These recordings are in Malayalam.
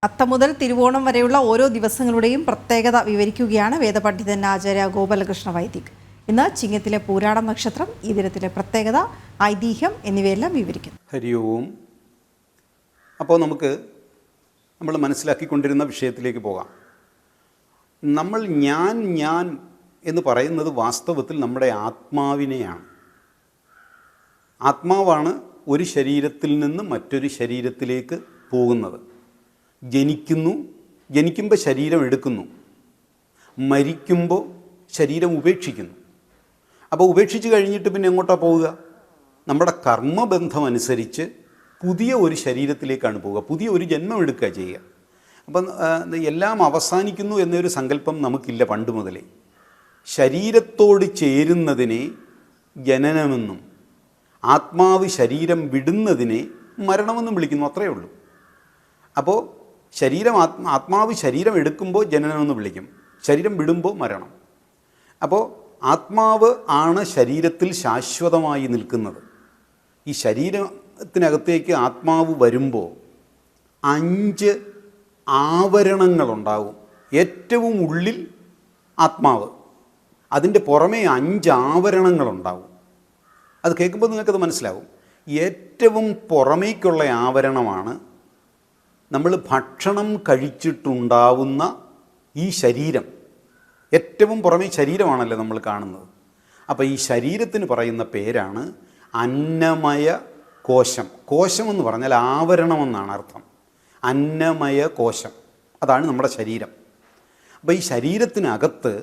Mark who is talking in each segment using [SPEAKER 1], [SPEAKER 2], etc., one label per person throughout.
[SPEAKER 1] അത്തം മുതൽ തിരുവോണം വരെയുള്ള ഓരോ ദിവസങ്ങളുടെയും പ്രത്യേകത വിവരിക്കുകയാണ് വേദപണ്ഡിതൻ ആചാര്യ ഗോപാലകൃഷ്ണ വൈദിക്. ഇന്ന് ചിങ്ങത്തിലെ പൂരാട നക്ഷത്രം, ഈ ദിനത്തിലെ പ്രത്യേകത, ഐതിഹ്യം എന്നിവയെല്ലാം വിവരിക്കുന്നു.
[SPEAKER 2] ഹരി ഓം. അപ്പോൾ നമ്മൾ മനസ്സിലാക്കിക്കൊണ്ടിരുന്ന വിഷയത്തിലേക്ക് പോകാം. നമ്മൾ ഞാൻ എന്ന് പറയുന്നത് വാസ്തവത്തിൽ നമ്മുടെ ആത്മാവിനെയാണ്. ആത്മാവാണ് ഒരു ശരീരത്തിൽ നിന്ന് മറ്റൊരു ശരീരത്തിലേക്ക് പോകുന്നത്. ജനിക്കുമ്പോൾ ശരീരം എടുക്കുന്നു, മരിക്കുമ്പോൾ ശരീരം ഉപേക്ഷിക്കുന്നു. അപ്പോൾ ഉപേക്ഷിച്ച് കഴിഞ്ഞിട്ട് പിന്നെ എങ്ങോട്ടാണ് പോവുക? നമ്മുടെ കർമ്മബന്ധം അനുസരിച്ച് പുതിയ ഒരു ശരീരത്തിലേക്കാണ് പോവുക, പുതിയ ഒരു ജന്മം എടുക്കുക ചെയ്യുക. അപ്പം എല്ലാം അവസാനിക്കുന്നു എന്നൊരു സങ്കല്പം നമുക്കില്ല പണ്ട് മുതലേ. ശരീരത്തോട് ചേരുന്നതിനെ ജനനമെന്നും ആത്മാവ് ശരീരം വിടുന്നതിനെ മരണമെന്നും വിളിക്കുന്നു, അത്രയേ ഉള്ളൂ. അപ്പോൾ ആത്മാവ് ശരീരം എടുക്കുമ്പോൾ ജനനമെന്ന് വിളിക്കും, ശരീരം വിടുമ്പോൾ മരണം. അപ്പോൾ ആത്മാവ് ആണ് ശരീരത്തിൽ ശാശ്വതമായി നിൽക്കുന്നത്. ഈ ശരീരത്തിനകത്തേക്ക് ആത്മാവ് വരുമ്പോൾ 5 ആവരണങ്ങളുണ്ടാകും. ഏറ്റവും ഉള്ളിൽ ആത്മാവ്, അതിൻ്റെ പുറമേ 5 ആവരണങ്ങളുണ്ടാകും. അത് കേൾക്കുമ്പോൾ നിങ്ങൾക്കത് മനസ്സിലാവും. ഏറ്റവും പുറമേക്കുള്ള ആവരണമാണ് നമ്മൾ ഭക്ഷണം കഴിച്ചിട്ടുണ്ടാവുന്ന ഈ ശരീരം. ഏറ്റവും പുറമേ ശരീരമാണല്ലോ നമ്മൾ കാണുന്നത്. അപ്പോൾ ഈ ശരീരത്തിന് പറയുന്ന പേരാണ് അന്നമയ കോശം. കോശം എന്ന് പറഞ്ഞാൽ ആവരണമെന്നാണ് അർത്ഥം. അന്നമയ കോശം, അതാണ് നമ്മുടെ ശരീരം. അപ്പോൾ ഈ ശരീരത്തിനകത്ത്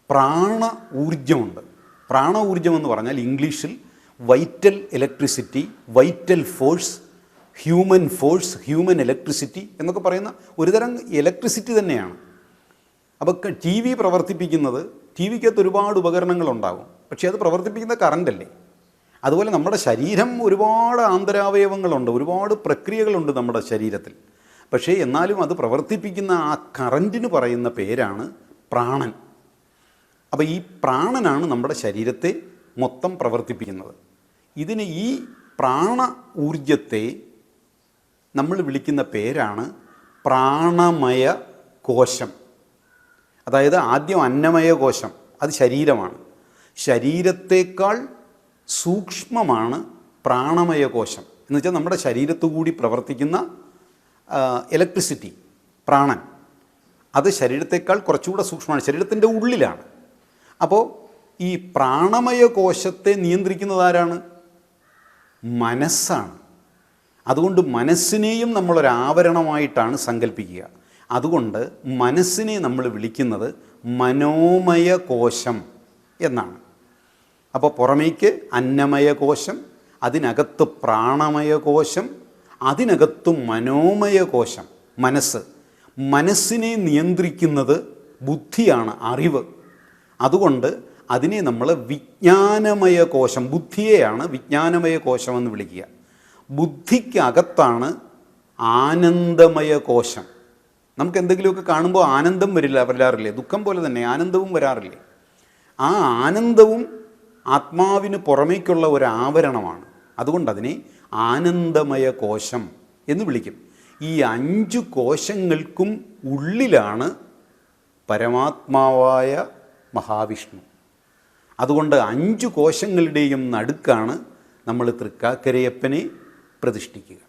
[SPEAKER 2] പ്രാണ ഊർജമുണ്ട്. പ്രാണ ഊർജം എന്ന് പറഞ്ഞാൽ ഇംഗ്ലീഷിൽ vital electricity, vital force, human force, human electricity എന്നൊക്കെ പറയുന്ന ഒരുതരം ഇലക്ട്രിസിറ്റി തന്നെയാണ്. അപ്പോൾ ടി വി പ്രവർത്തിപ്പിക്കുന്നത്, ടി വിക്കകത്ത് ഒരുപാട് ഉപകരണങ്ങളുണ്ടാകും, പക്ഷേ അത് പ്രവർത്തിപ്പിക്കുന്ന കറണ്ടല്ലേ. അതുപോലെ നമ്മുടെ ശരീരം ഒരുപാട് ആന്തരാവയവങ്ങളുണ്ട്, ഒരുപാട് പ്രക്രിയകളുണ്ട് നമ്മുടെ ശരീരത്തിൽ. പക്ഷേ എന്നാലും അത് പ്രവർത്തിപ്പിക്കുന്ന ആ കറണ്ടിന് പറയുന്ന പേരാണ് പ്രാണൻ. അപ്പോൾ ഈ പ്രാണനാണ് നമ്മുടെ ശരീരത്തെ മൊത്തം പ്രവർത്തിപ്പിക്കുന്നത്. ഈ പ്രാണ ഊർജത്തെ നമ്മൾ വിളിക്കുന്ന പേരാണ് പ്രാണമയ കോശം. അതായത് ആദ്യം അന്നമയ കോശം, അത് ശരീരമാണ്. ശരീരത്തേക്കാൾ സൂക്ഷ്മമാണ് പ്രാണമയ കോശം. എന്ന് വെച്ചാൽ നമ്മുടെ ശരീരത്തു കൂടി പ്രവർത്തിക്കുന്ന ഇലക്ട്രിസിറ്റി, പ്രാണൻ, അത് ശരീരത്തേക്കാൾ കുറച്ചുകൂടെ സൂക്ഷ്മമാണ്, ശരീരത്തിൻ്റെ ഉള്ളിലാണ്. അപ്പോൾ ഈ പ്രാണമയ കോശത്തെ നിയന്ത്രിക്കുന്നത് ആരാണ്? മനസ്സാണ്. അതുകൊണ്ട് മനസ്സിനെയും നമ്മളൊരാവരണമായിട്ടാണ് സങ്കല്പിക്കുക. അതുകൊണ്ട് മനസ്സിനെ നമ്മൾ വിളിക്കുന്നത് മനോമയ കോശം എന്നാണ്. അപ്പോൾ പുറമേക്ക് അന്നമയ കോശം, അതിനകത്ത് പ്രാണമയ കോശം, അതിനകത്ത് മനോമയ കോശം, മനസ്സ്. മനസ്സിനെ നിയന്ത്രിക്കുന്നത് ബുദ്ധിയാണ്, അറിവ്. അതുകൊണ്ട് അതിനെ നമ്മൾ വിജ്ഞാനമയ കോശം, ബുദ്ധിയെയാണ് വിജ്ഞാനമയ കോശം എന്ന് വിളിക്കുക. ബുദ്ധിക്കകത്താണ് ആനന്ദമയ കോശം. നമുക്ക് എന്തെങ്കിലുമൊക്കെ കാണുമ്പോൾ ആനന്ദം വരാറില്ലേ? ദുഃഖം പോലെ തന്നെ ആനന്ദവും വരാറില്ലേ? ആ ആനന്ദവും ആത്മാവിന് പുറമേക്കുള്ള ഒരു ആവരണമാണ്. അതുകൊണ്ട് അതിനെ ആനന്ദമയ കോശം എന്ന് വിളിക്കും. ഈ 5 കോശങ്ങൾക്കും ഉള്ളിലാണ് പരമാത്മാവായ മഹാവിഷ്ണു. അതുകൊണ്ട് 5 കോശങ്ങളുടെയും നടുക്കാണ് നമ്മൾ തൃക്കാക്കരയപ്പനെ പ്രതിഷ്ഠിക്കുക.